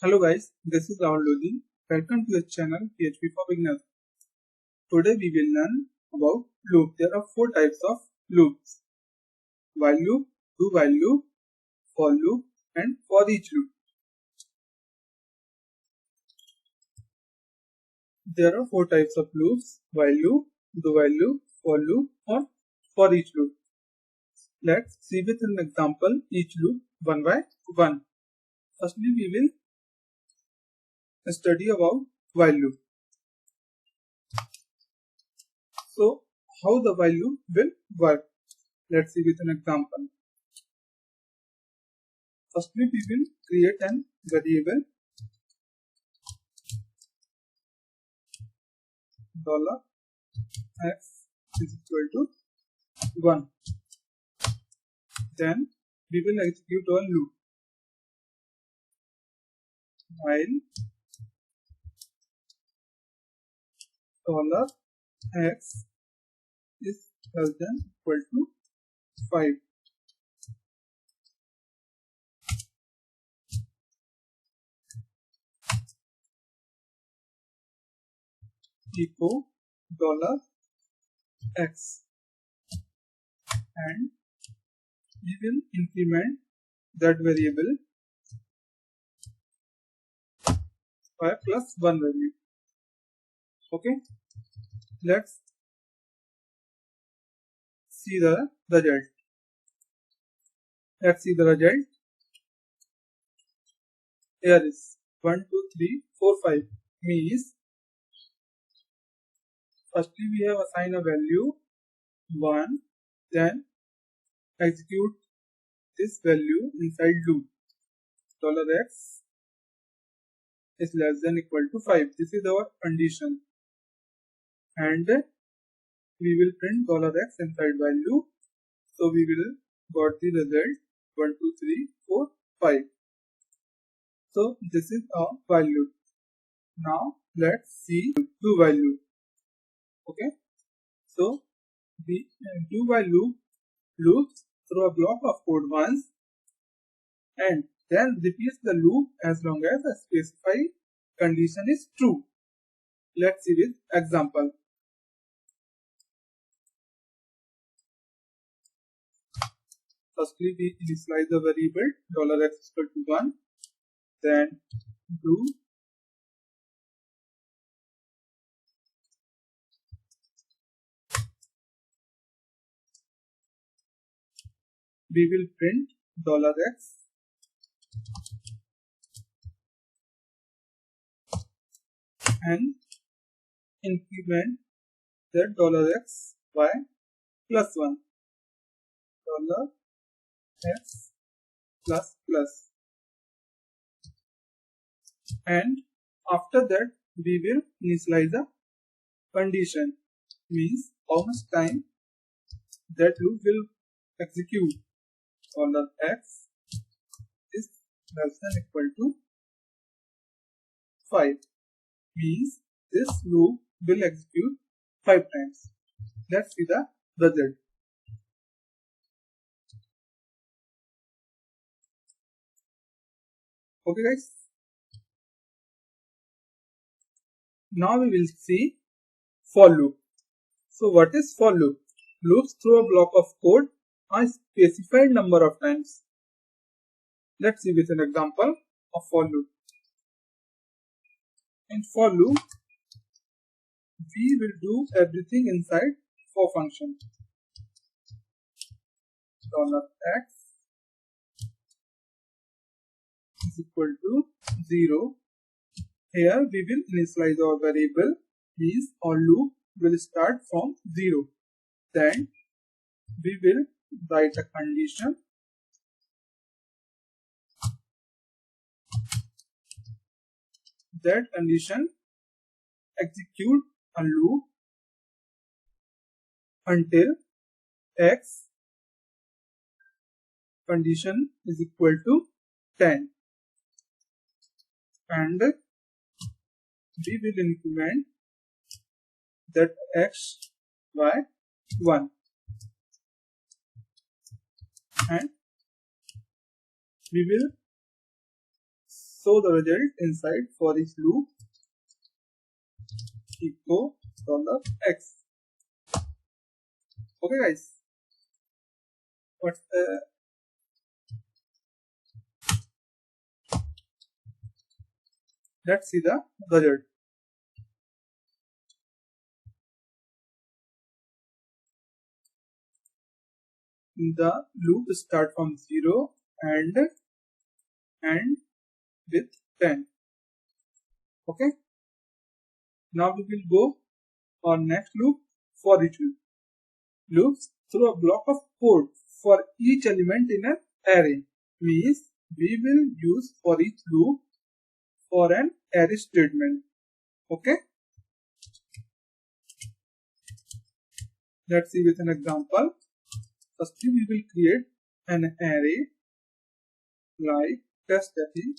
Hello guys, this is Rahul Lodi. Welcome to the channel PHP for Beginners. Today we will learn about loop. There are four types of loops: while loop, do while loop, for loop, and for each loop. There are four types of loops: while loop, do while loop, or for each loop. Let's see with an example each loop one by one. Firstly, we will study about while loop. So, how the while loop will work? Let's see with an example. Firstly, we will create an variable $x is equal to 1. Then we will execute our loop while $x is less than equal to 5. Echo $x, and we will increment that variable by plus 1 value. Okay, let's see the result. Let's see the result. Here is 1, 2, 3, 4, 5 means firstly we have assigned a value 1, then execute this value inside loop. $x is less than equal to 5. This is our condition, and we will print $x inside while loop. So we will got the result 1, 2, 3, 4, 5. So this is a while loop. Now let's see do while loop. Okay, so the do while loop loops through a block of code once and then repeats the loop as long as the specified condition is true. Let's see with example. Firstly, we initialize the variable $x is equal to 1, then do we will print $x and increment that $x by plus 1. $x plus, and after that we will initialize the condition, means how much time that loop will execute. $x is less than equal to 5 means this loop will execute 5 times. Let's see the result. Okay guys, now we will see for loop. So what is for loop? Loops through a block of code a specified number of times. Let's see with an example of for loop. In for loop, we will do everything inside for function. $x is equal to 0. Here we will initialize our variable, means our loop will start from 0. Then we will write a condition that condition execute a loop until x condition is equal to 10, and we will increment that x by 1, and we will So the result inside for each loop echo $x. Okay guys, what's the let's see the result. The loop start from 0 and end with 10. Okay, now we will go on next loop, for each loop. Loops through a block of code for each element in an array. Means we will use for each loop for an array statement. Okay, let's see with an example. Firstly, we will create an array like test array.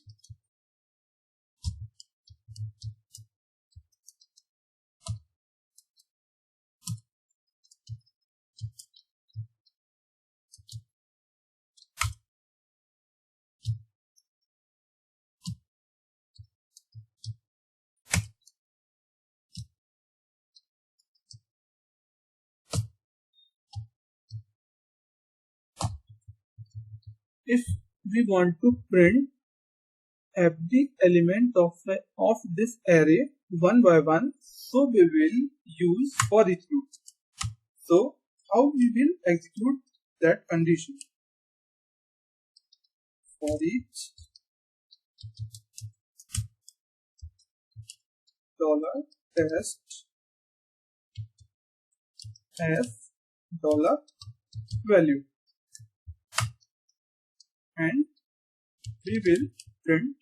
If we want to print every element of this array one by one, so we will use for each loop. So how we will execute that condition? For each $test as $value, and we will print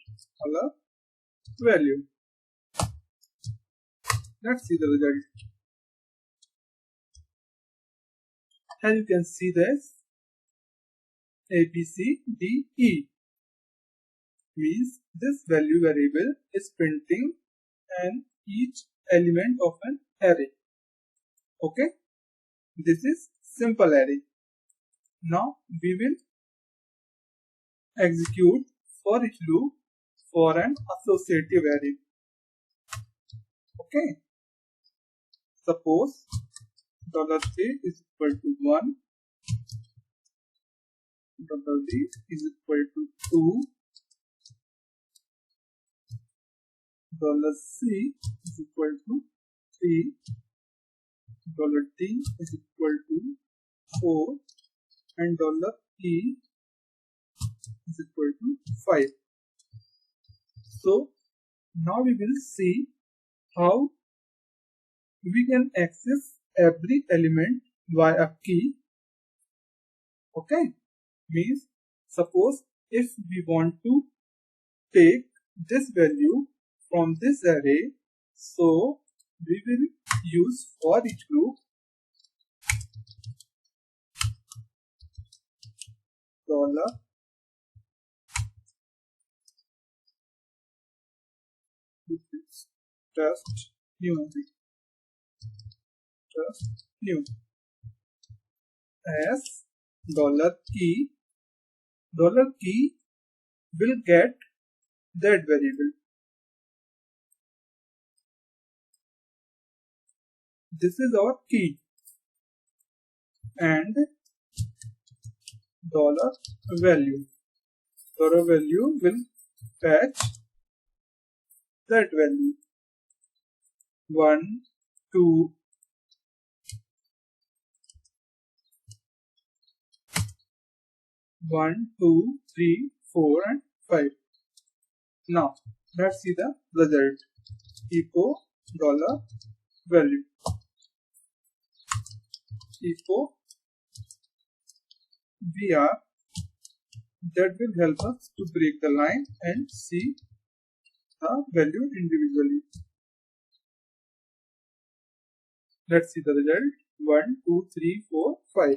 $value. Let's see the result. As you can see this A, B, C, D, E means this value variable is printing and each element of an array. Okay, this is simple array. Now we will execute for each loop for an associative array. Okay, suppose $a is equal to 1, $b is equal to 2, $c is equal to 3, $d is equal to 4, and $e is equal to 5. So now we will see how we can access every element via key. Okay, means suppose if we want to take this value from this array, so we will use for each loop $test new as $key. $key will get that variable. This is our key, and $value will fetch that value 1, 2, 1, 2, 3, 4, and 5. Now let's see the result. Echo $value. Echo VR. That will help us to break the line and see the value individually. Let's see the result. 1, 2, 3, 4, 5.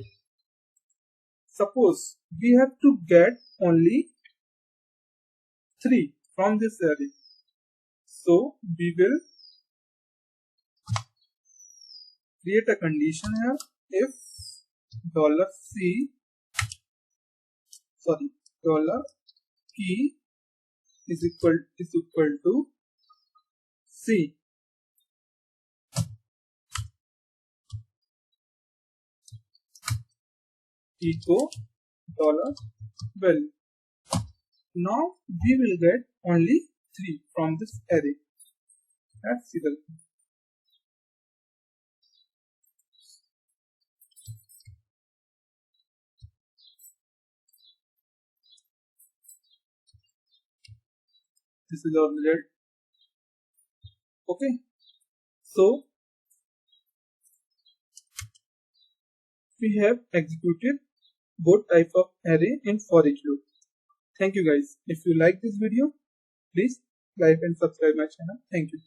Suppose we have to get only 3 from this array. So we will create a condition here. If $key is equal to C. Echo $value. Now we will get only 3 from this array. Let's see the this is our result. Okay, so we have executed both type of array in for each loop. Thank you guys. If you like this video, please like and subscribe my channel. Thank you.